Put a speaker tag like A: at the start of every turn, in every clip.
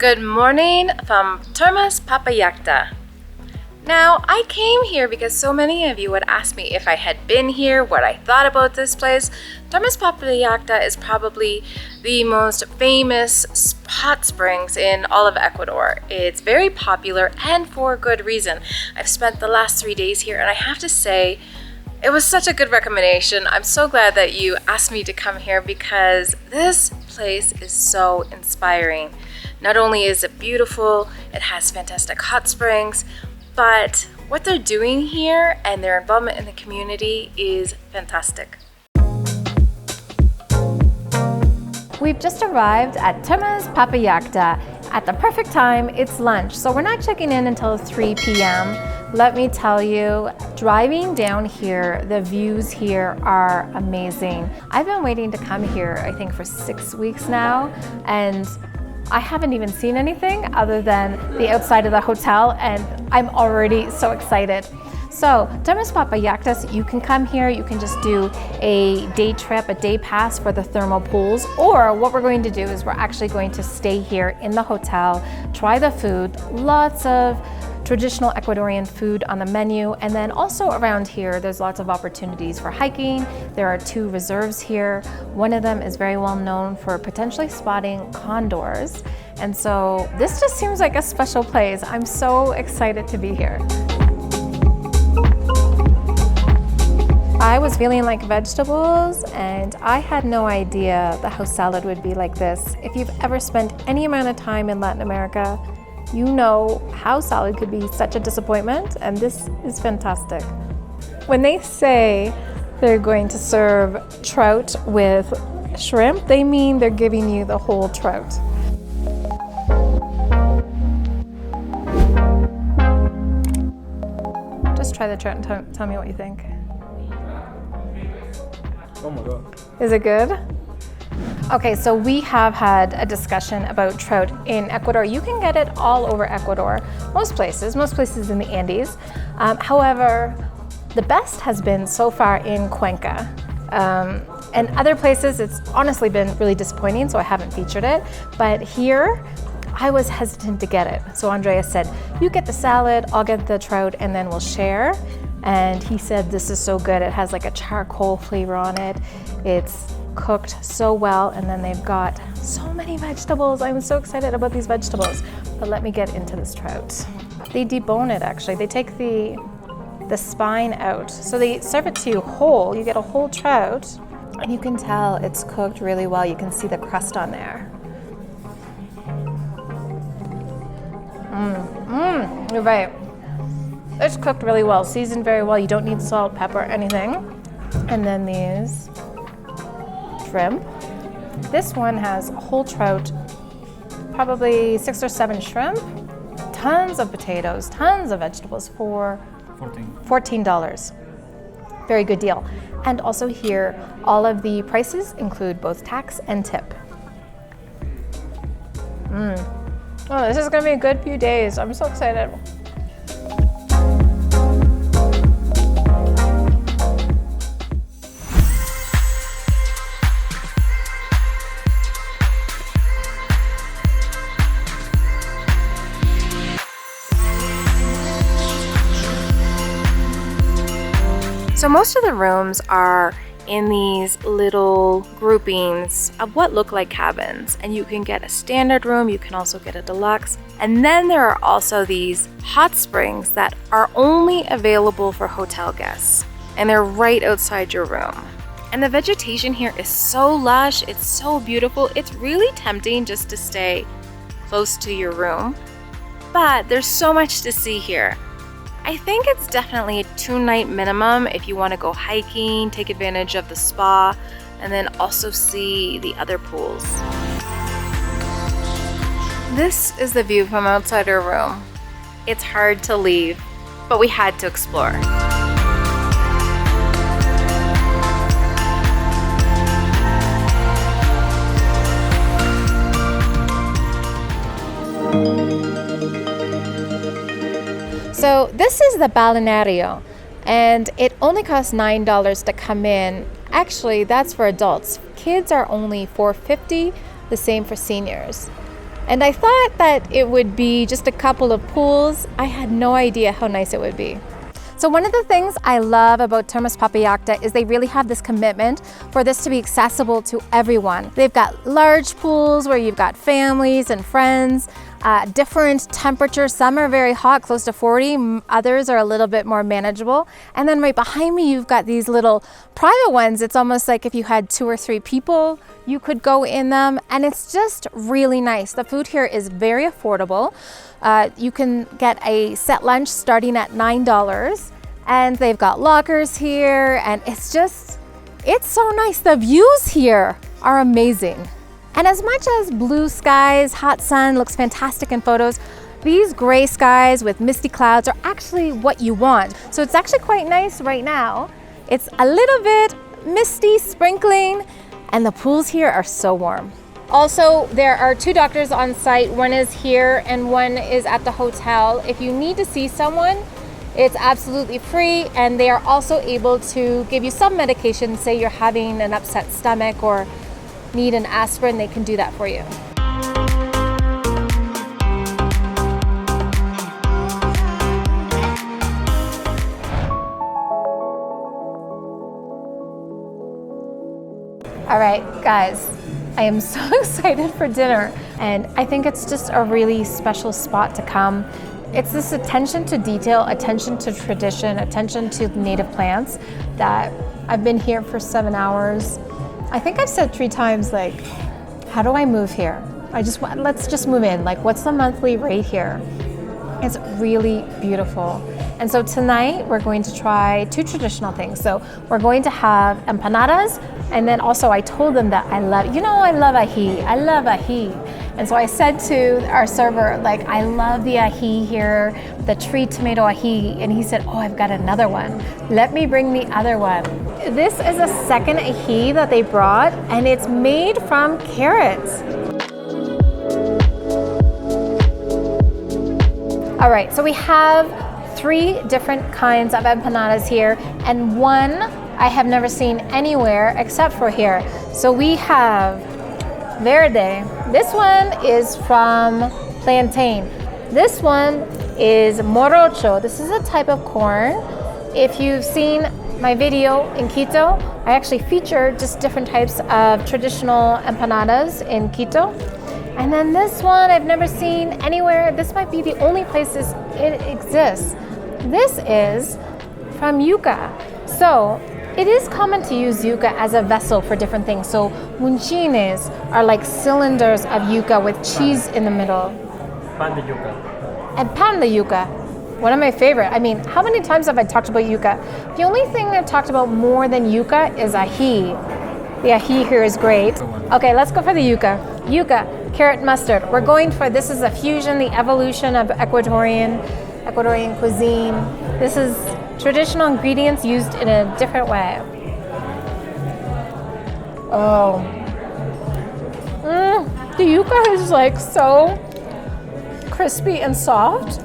A: Good morning from Termas Papallacta. Now, I came here because so many of you would ask me if I had been here, what I thought about this place. Termas Papallacta is probably the most famous hot springs in all of Ecuador. It's very popular and for good reason. I've spent the last 3 days here and I have to say, it was such a good recommendation. I'm so glad that you asked me to come here because this place is so inspiring. Not only is it beautiful, it has fantastic hot springs, but what they're doing here and their involvement in the community is fantastic.
B: We've just arrived at Termas Papallacta at the perfect time. It's lunch, so we're not checking in until 3 p.m. Let me tell you, driving down here, the views here are amazing. I've been waiting to come here, I think, for 6 weeks now, and I haven't even seen anything other than the outside of the hotel, and I'm already so excited. So, Termas Papallacta, you can come here, you can just do a day trip, a day pass for the thermal pools, or what we're going to do is we're actually going to stay here in the hotel, try the food, lots of traditional Ecuadorian food on the menu, and then also around here there's lots of opportunities for hiking. There are 2 reserves here. One of them is very well known for potentially spotting condors, and so this just seems like a special place. I'm so excited to be here. I was feeling like vegetables, and I had no idea the house salad would be like this. If you've ever spent any amount of time in Latin America, you know house salad could be such a disappointment, and this is fantastic. When they say they're going to serve trout with shrimp, they mean they're giving you the whole trout. Just try the trout and tell me what you think.
C: Oh my God.
B: Is it good? Okay, so we have had a discussion about trout in Ecuador. You can get it all over Ecuador, most places in the Andes. However, the best has been so far in Cuenca. And other places, it's honestly been really disappointing, so I haven't featured it. But here, I was hesitant to get it. So Andrea said, you get the salad, I'll get the trout, and then we'll share. And he said, this is so good. It has like a charcoal flavor on it. It's cooked so well, and then they've got so many vegetables. I'm so excited about these vegetables. But let me get into this trout. They debone it actually. They take the spine out. So they serve it to you whole. You get a whole trout, and you can tell it's cooked really well. You can see the crust on there. You're right. It's cooked really well, seasoned very well. You don't need salt, pepper, anything. And then these shrimp. This one has a whole trout, probably 6 or 7 shrimp, tons of potatoes, tons of vegetables for $14. Very good deal. And also here, all of the prices include both tax and tip. Oh, this is gonna be a good few days. I'm so excited.
A: So most of the rooms are in these little groupings of what look like cabins, and you can get a standard room, you can also get a deluxe, and then there are also these hot springs that are only available for hotel guests, and they're right outside your room. And the vegetation here is so lush, it's so beautiful, it's really tempting just to stay close to your room, but there's so much to see here. I think it's definitely a 2-night minimum if you want to go hiking, take advantage of the spa, and then also see the other pools. This is the view from outside our room. It's hard to leave, but we had to explore.
B: So this is the Balneario, and it only costs $9 to come in. Actually, that's for adults. Kids are only $4.50, the same for seniors. And I thought that it would be just a couple of pools. I had no idea how nice it would be. So one of the things I love about Termas Papallacta is they really have this commitment for this to be accessible to everyone. They've got large pools where you've got families and friends, different temperatures. Some are very hot, close to 40. Others are a little bit more manageable. And then right behind me, you've got these little private ones. It's almost like if you had 2 or 3 people, you could go in them. And it's just really nice. The food here is very affordable. You can get a set lunch starting at $9. And they've got lockers here. And it's so nice. The views here are amazing. And as much as blue skies, hot sun looks fantastic in photos, these gray skies with misty clouds are actually what you want. So it's actually quite nice right now. It's a little bit misty, sprinkling, and the pools here are so warm. Also, there are 2 doctors on site. One is here and one is at the hotel. If you need to see someone, it's absolutely free, and they are also able to give you some medication. Say you're having an upset stomach or need an aspirin, they can do that for you. All right, guys, I am so excited for dinner, and I think it's just a really special spot to come. It's this attention to detail, attention to tradition, attention to native plants that I've been here for 7 hours. I think I've said 3 times, like, how do I move here? Let's just move in. Like, what's the monthly rate here? It's really beautiful. And so tonight we're going to try 2 traditional things. So we're going to have empanadas, and then also I told them that I love ají. I love ají. And so I said to our server, like, I love the ají here, the tree tomato ají. And he said, oh, I've got another one. Let me bring the other one. This is a second ají that they brought, and it's made from carrots. All right, so we have 3 different kinds of empanadas here, and one I have never seen anywhere except for here. So we have verde. This one is from plantain. This one is morocho. This is a type of corn. If you've seen my video in Quito, I actually featured just different types of traditional empanadas in Quito. And then this one I've never seen anywhere. This might be the only places it exists. This is from yuca. So it is common to use yuca as a vessel for different things. So munchines are like cylinders of yuca with cheese in the middle.
C: Pan de yuca.
B: And pan de yuca, one of my favorite. I mean, how many times have I talked about yuca? The only thing I've talked about more than yuca is ají. The ají here is great. Okay, let's go for the yuca. Yuca, carrot mustard. We're going for, this is a fusion, the evolution of Ecuadorian cuisine. This is traditional ingredients used in a different way. Oh. The yuca is like so crispy and soft.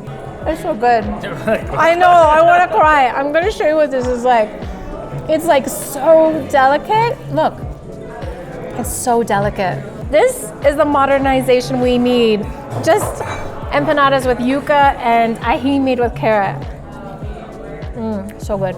B: It's so good. I know, I want to cry. I'm going to show you what this is like. It's like so delicate. Look, it's so delicate. This is the modernization we need. Just empanadas with yuca and ají made with carrot. So good.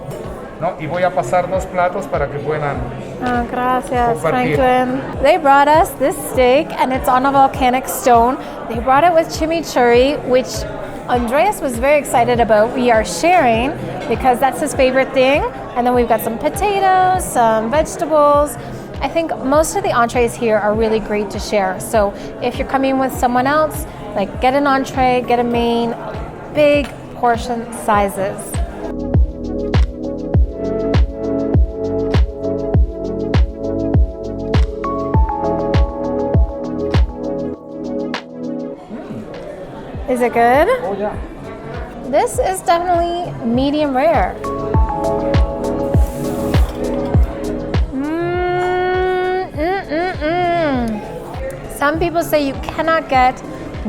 D: No, y voy a pasar 2 platos para que puedan.
B: Oh, gracias,
D: Compartir.
B: Franklin. They brought us this steak, and it's on a volcanic stone. They brought it with chimichurri, which Andreas was very excited about. We are sharing because that's his favorite thing. And then we've got some potatoes, some vegetables. I think most of the entrees here are really great to share. So if you're coming with someone else, like get an entree, get a main, big portion sizes. Is it good?
D: Oh, yeah.
B: This is definitely medium rare. Some people say you cannot get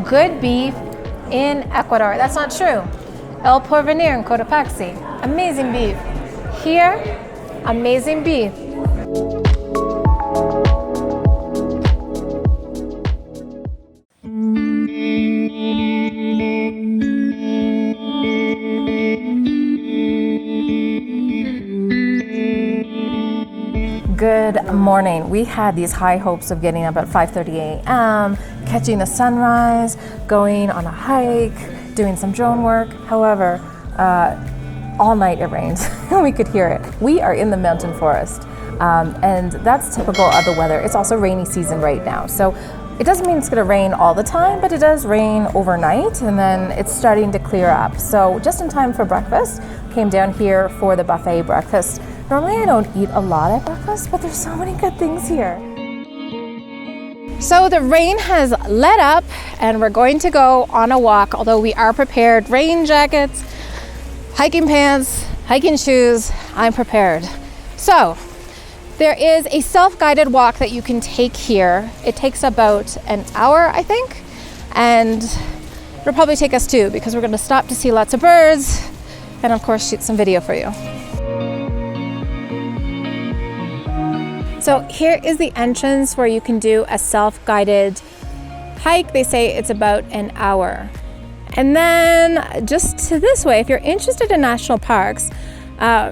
B: good beef in Ecuador. That's not true. El Porvenir in Cotopaxi, amazing beef. Here, amazing beef. Good morning. We had these high hopes of getting up at 5:30 a.m., catching the sunrise, going on a hike, doing some drone work. However, all night it rained. We could hear it. We are in the mountain forest, and that's typical of the weather. It's also rainy season right now. So it doesn't mean it's going to rain all the time, but it does rain overnight, and then it's starting to clear up. So just in time for breakfast, came down here for the buffet breakfast. Normally I don't eat a lot at breakfast, but there's so many good things here. So the rain has let up and we're going to go on a walk, although we are prepared. Rain jackets, hiking pants, hiking shoes, I'm prepared. So there is a self-guided walk that you can take here. It takes about an hour, I think, and it'll probably take us 2 because we're going to stop to see lots of birds and of course shoot some video for you. So here is the entrance where you can do a self-guided hike. They say it's about an hour. And then just to this way, if you're interested in national parks,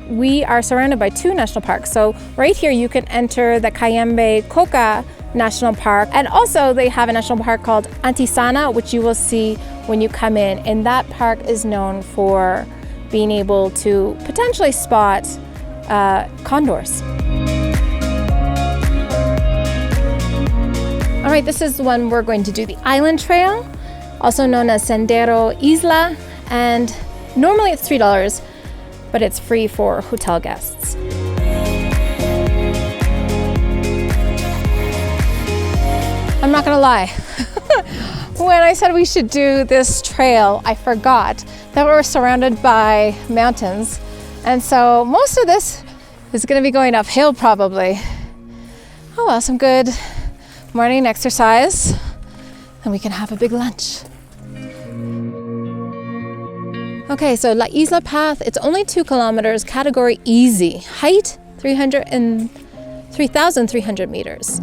B: we are surrounded by 2 national parks. So right here you can enter the Cayambe Coca National Park, and also they have a national park called Antisana, which you will see when you come in. And that park is known for being able to potentially spot condors. All right, this is the one we're going to do, the Island Trail, also known as Sendero Isla, and normally it's $3, but it's free for hotel guests. I'm not gonna lie, when I said we should do this trail, I forgot that we're surrounded by mountains, and so most of this is gonna be going uphill probably. Oh well, some good morning exercise, and we can have a big lunch. Okay, so La Isla Path, it's only 2 kilometers, category easy. Height, 3,300 meters.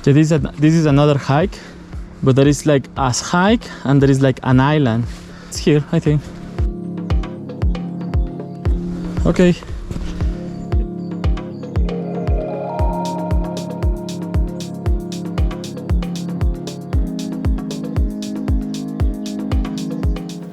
C: So this is another hike, but there is like a hike and there is like an island. It's here, I think. Okay.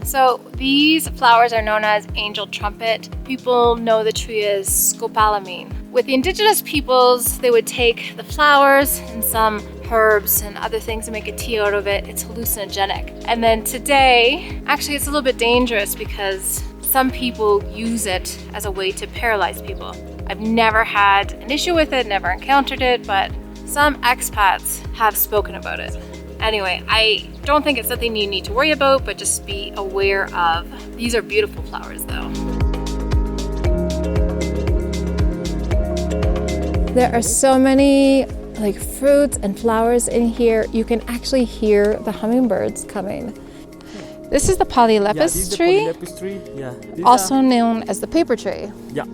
B: So these flowers are known as angel trumpet. People know the tree as scopolamine. With the indigenous peoples, they would take the flowers and some herbs and other things and make a tea out of it. It's hallucinogenic. And then today, actually it's a little bit dangerous because some people use it as a way to paralyze people. I've never had an issue with it, never encountered it, but some expats have spoken about it. Anyway, I don't think it's something you need to worry about, but just be aware of. These are beautiful flowers though. There are so many like fruits and flowers in here. You can actually hear the hummingbirds coming. This is the polylepis tree,
C: Yeah.
B: also known as the paper tree.
C: Yeah.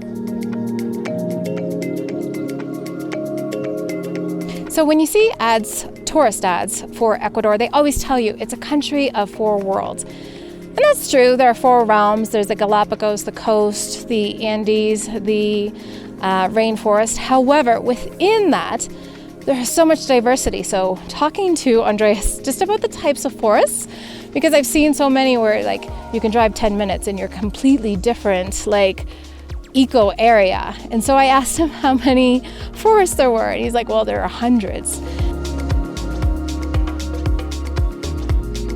B: So when you see ads, tourist ads for Ecuador, they always tell you it's a country of 4 worlds. And that's true. There are 4 realms. There's the Galapagos, the coast, the Andes, the rainforest. However, within that, there is so much diversity. So talking to Andreas just about the types of forests, because I've seen so many where like you can drive 10 minutes and you're completely different, like eco area. And so I asked him how many forests there were, and he's like, well, there are hundreds.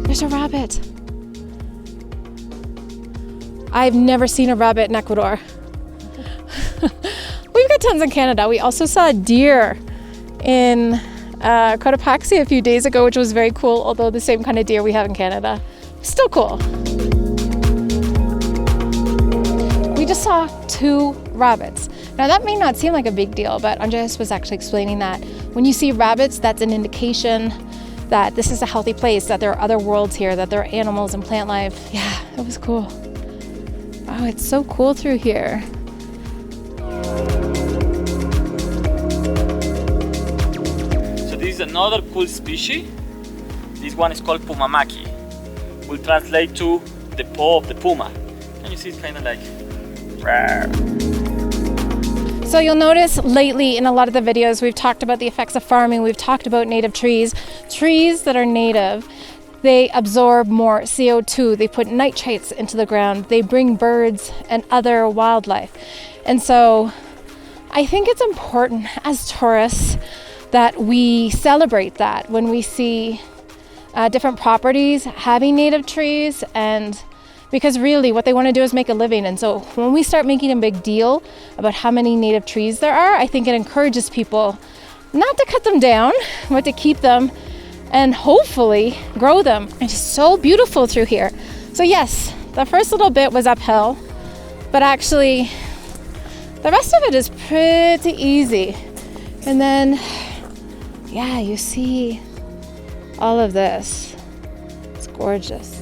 B: There's a rabbit. I've never seen a rabbit in Ecuador. We've got tons in Canada. We also saw a deer in Cotopaxi a few days ago, which was very cool, although the same kind of deer we have in Canada. Still cool. We just saw 2 rabbits. Now that may not seem like a big deal, but Andreas was actually explaining that when you see rabbits, that's an indication that this is a healthy place, that there are other worlds here, that there are animals and plant life. Yeah, it was cool. Oh, it's so cool through here.
C: So this is another cool species. This one is called pumamaki. Will translate to the paw of the puma. And you see it's kind of like rawr.
B: So you'll notice lately in a lot of the videos we've talked about the effects of farming, we've talked about native trees. Trees that are native, they absorb more CO2, they put nitrates into the ground, they bring birds and other wildlife. And so I think it's important as tourists that we celebrate that when we see different properties having native trees, and because really what they want to do is make a living. And so when we start making a big deal about how many native trees there are, I think it encourages people not to cut them down, but to keep them and hopefully grow them. It's just so beautiful through here. So yes, the first little bit was uphill, but actually the rest of it is pretty easy. And then, yeah, you see all of this. It's gorgeous.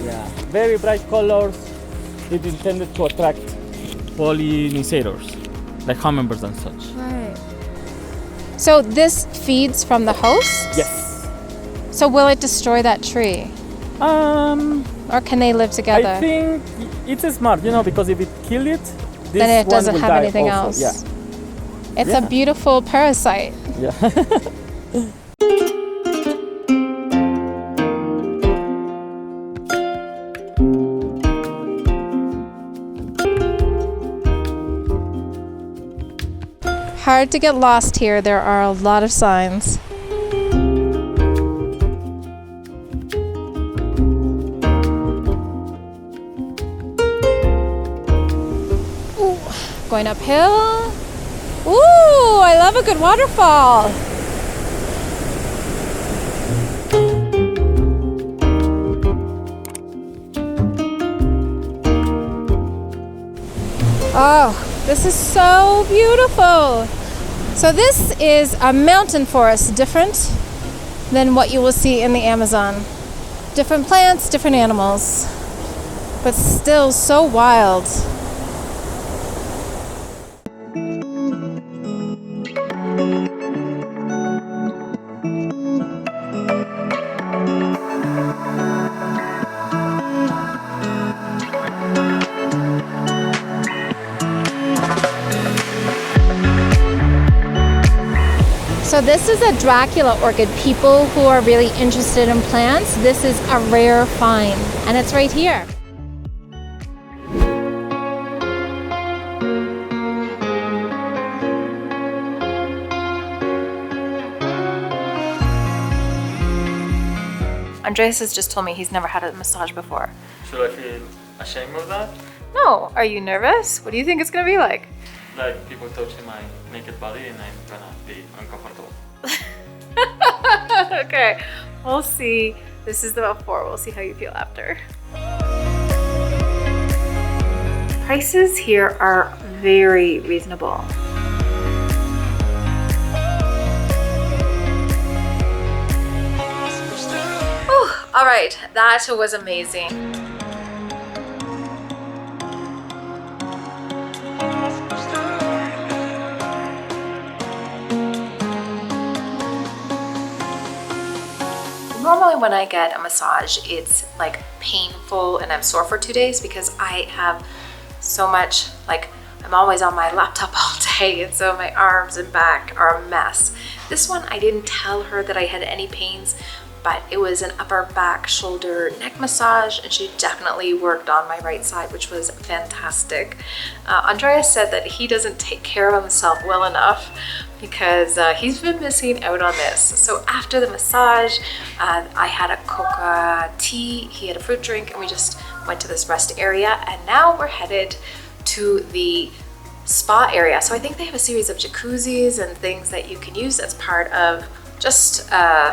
C: Yeah, very bright colors. It's intended to attract pollinators, like hummingbirds and such.
B: Right. So this feeds from the host?
C: Yes.
B: So will it destroy that tree? Or can they live together?
C: I think it's smart, because if it kills it, this
B: then it
C: one
B: doesn't
C: will
B: have
C: die
B: anything
C: also.
B: else.
C: Yeah.
B: It's
C: Yeah.
B: a beautiful parasite.
C: Yeah.
B: Hard to get lost here. There are a lot of signs. Ooh, going uphill. Ooh, I love a good waterfall. Oh, this is so beautiful. So this is a mountain forest, different than what you will see in the Amazon. Different plants, different animals, but still so wild. So this is a Dracula orchid. People who are really interested in plants, this is a rare find, and it's right here.
A: Andreas has just told me he's never had a massage before.
C: Should I feel ashamed of that?
A: No, are you nervous? What do you think it's gonna be like?
C: Like people touching my naked body and I'm gonna be uncomfortable.
A: Okay, we'll see. This is the before. We'll see how you feel after. Prices here are very reasonable. Whew, all right, that was amazing. Normally when I get a massage, it's like painful and I'm sore for 2 days because I have so much, like I'm always on my laptop all day, and so my arms and back are a mess. This one, I didn't tell her that I had any pains, but it was an upper back, shoulder, neck massage, and she definitely worked on my right side, which was fantastic. Andreas said that he doesn't take care of himself well enough because he's been missing out on this. So after the massage, I had a coca tea, he had a fruit drink, and we just went to this rest area, and now we're headed to the spa area. So I think they have a series of jacuzzis and things that you can use as part of just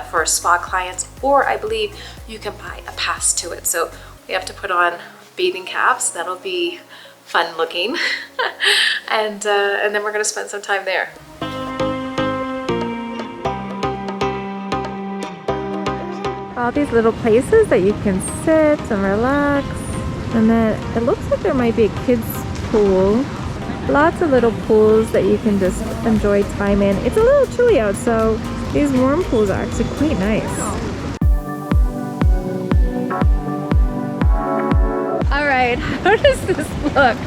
A: for spa clients, or I believe you can buy a pass to it. So we have to put on bathing caps. That'll be fun looking. and then we're gonna spend some time there.
B: all these little places that you can sit and relax. And then it looks like there might be a kids pool. Lots of little pools that you can just enjoy time in. It's a little chilly out, so these warm pools are actually quite nice. All right, how does this look?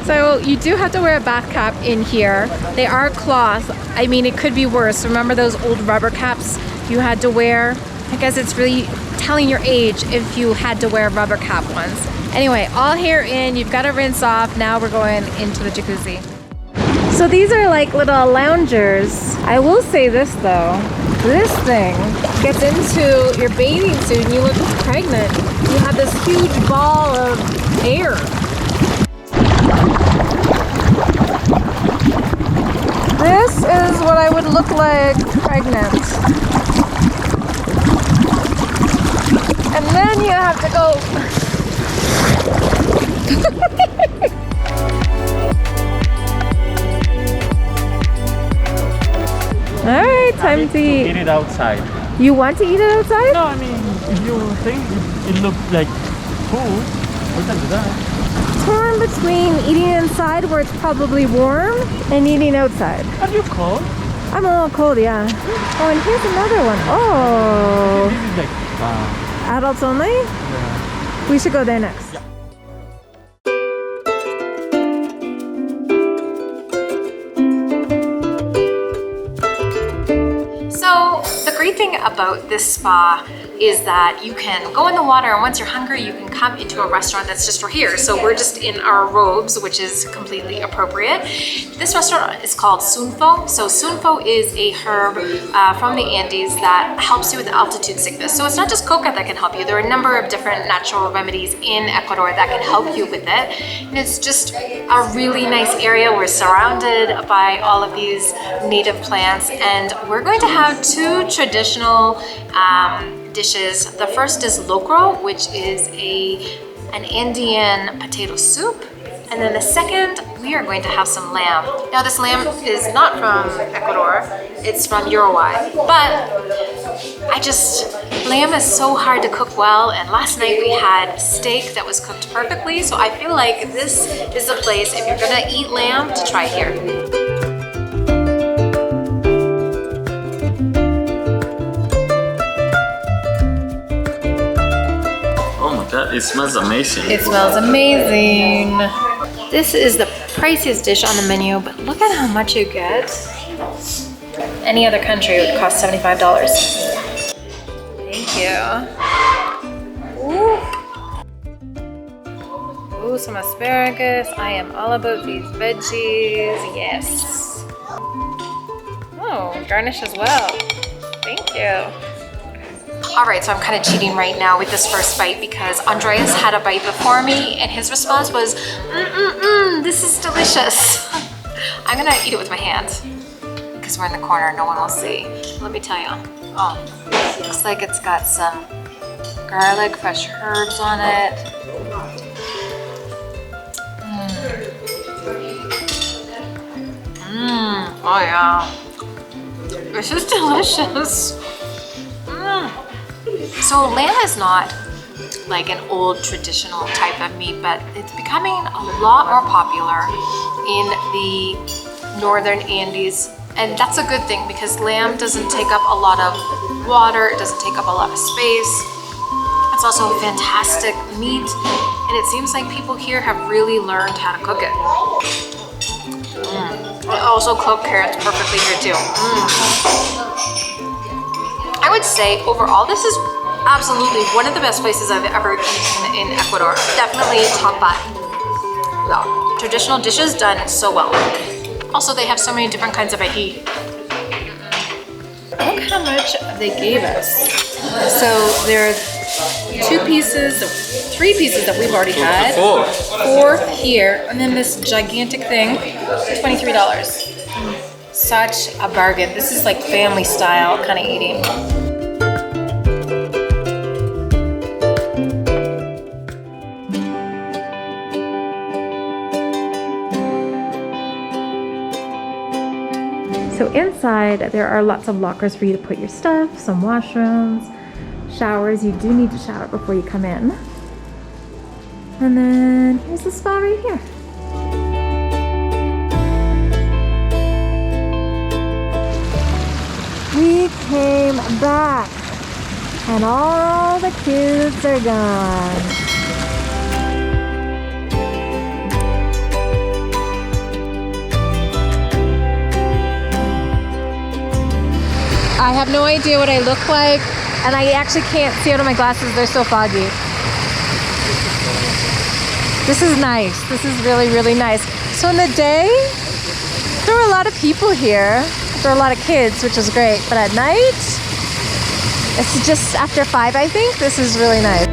B: So you do have to wear a bath cap in here. They are cloth. I mean, it could be worse. Remember those old rubber caps you had to wear? I guess it's really telling your age if you had to wear a rubber cap once. Anyway, all hair in, you've got to rinse off. Now we're going into the jacuzzi. So these are like little loungers. I will say this though, this thing gets into your bathing suit and you look pregnant. You have this huge ball of air. This is what I would look like pregnant. And then you have to go. All right, time to eat.
C: Eat it outside.
B: You want to eat it outside?
C: No, I mean, if you think it looks like food, we can do that.
B: Torn between eating inside where it's probably warm and eating outside.
C: Are you cold?
B: I'm a little cold, yeah. Oh, and here's another one. Oh.
C: This is like
B: Adults only?
C: yeah.
B: We should go there next.
C: Yeah.
A: So the great thing about this spa is that you can go in the water, and once you're hungry, you can come into a restaurant that's just for here. So we're just in our robes, which is completely appropriate. This restaurant is called Sunfo. So Sunfo is a herb from the Andes that helps you with altitude sickness. So it's not just coca that can help you. There are a number of different natural remedies in Ecuador that can help you with it. And it's just a really nice area. We're surrounded by all of these native plants, and we're going to have two traditional dishes. The first is locro, which is an Andean potato soup. And then the second, we are going to have some lamb. Now this lamb is not from Ecuador, it's from Uruguay. But lamb is so hard to cook well, and last night we had steak that was cooked perfectly, so I feel like this is a place, if you're gonna eat lamb, to try here.
C: It smells amazing.
A: It smells amazing. This is the priciest dish on the menu, but look at how much you get. Any other country would cost $75. Thank you. Ooh, some asparagus. I am all about these veggies. Yes. Oh, garnish as well. Thank you. All right, so I'm kind of cheating right now with this first bite because Andreas had a bite before me and his response was, this is delicious. I'm gonna eat it with my hands because we're in the corner, no one will see. Let me tell you, looks like it's got some garlic, fresh herbs on it. Oh yeah, this is delicious. So lamb is not like an old traditional type of meat, but it's becoming a lot more popular in the northern Andes. And that's a good thing because lamb doesn't take up a lot of water, it doesn't take up a lot of space. It's also a fantastic meat, and it seems like people here have really learned how to cook it. I also cook carrots perfectly here too. I would say overall this is absolutely one of the best places I've ever eaten in Ecuador. Definitely top 5. Well, traditional dishes done so well. Also, they have so many different kinds of ají. Look how much they gave us. So there are 3 pieces that we've already had. 4th here, and then this gigantic thing, $23. Such a bargain. This is like family style kind of eating.
B: So inside there are lots of lockers for you to put your stuff, some washrooms, showers. You do need to shower before you come in. And then here's the spa right here. We came back and all the kids are gone. I have no idea what I look like, and I actually can't see out of my glasses. They're so foggy. This is nice. This is really, really nice. So in the day, there were a lot of people here. There were a lot of kids, which is great. But at night, it's just after 5, I think. This is really nice.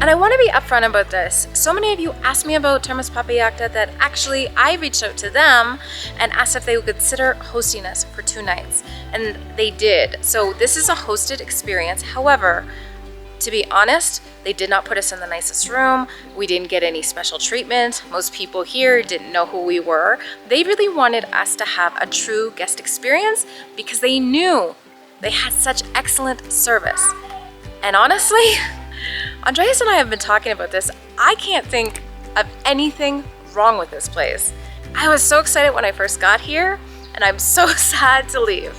A: And I want to be upfront about this. So many of you asked me about Termas Papallacta that actually I reached out to them and asked if they would consider hosting us for 2 nights. And they did. So this is a hosted experience. However, to be honest, they did not put us in the nicest room. We didn't get any special treatment. Most people here didn't know who we were. They really wanted us to have a true guest experience because they knew they had such excellent service. And honestly, Andreas and I have been talking about this. I can't think of anything wrong with this place. I was so excited when I first got here, and I'm so sad to leave.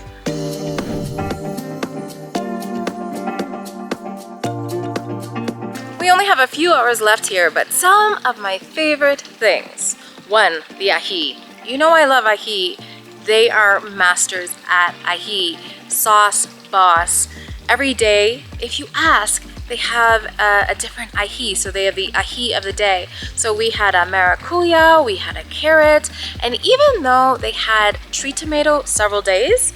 A: We only have a few hours left here, but some of my favorite things. 1, the ají. You know I love ají. They are masters at ají. Sauce boss. Every day, if you ask, they have a different ají. So they have the ají of the day. So we had a maracuya, we had a carrot, and even though they had tree tomato several days,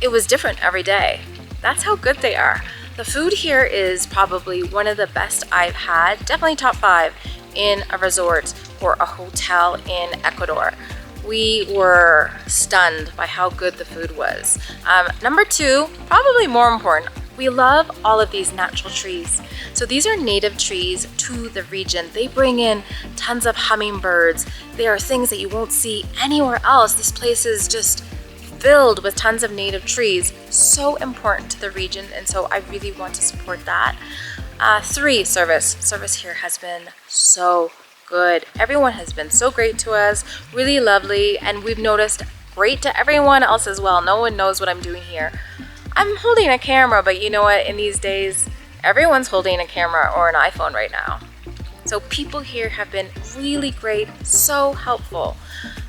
A: it was different every day. That's how good they are. The food here is probably one of the best I've had, definitely top 5 in a resort or a hotel in Ecuador. We were stunned by how good the food was. Number 2, probably more important, we love all of these natural trees. So these are native trees to the region. They bring in tons of hummingbirds. They are things that you won't see anywhere else. This place is just filled with tons of native trees. So important to the region, and so I really want to support that. 3, service. Service here has been so good. Everyone has been so great to us, really lovely, and we've noticed great to everyone else as well. No one knows what I'm doing here. I'm holding a camera, but you know what? In these days, everyone's holding a camera or an iPhone right now. So people here have been really great, so helpful.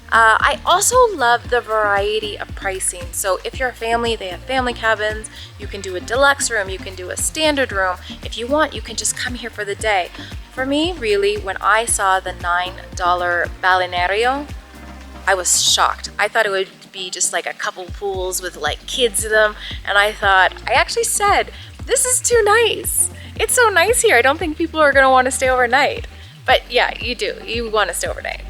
A: I also love the variety of pricing. So if you're a family, they have family cabins. You can do a deluxe room, you can do a standard room. If you want, you can just come here for the day. For me, really, when I saw the $9 Balneario, I was shocked. I thought it would be just like a couple pools with like kids in them, and I actually said, this is too nice. It's so nice here. I don't think people are gonna want to stay overnight. But yeah, you do. You want to stay overnight.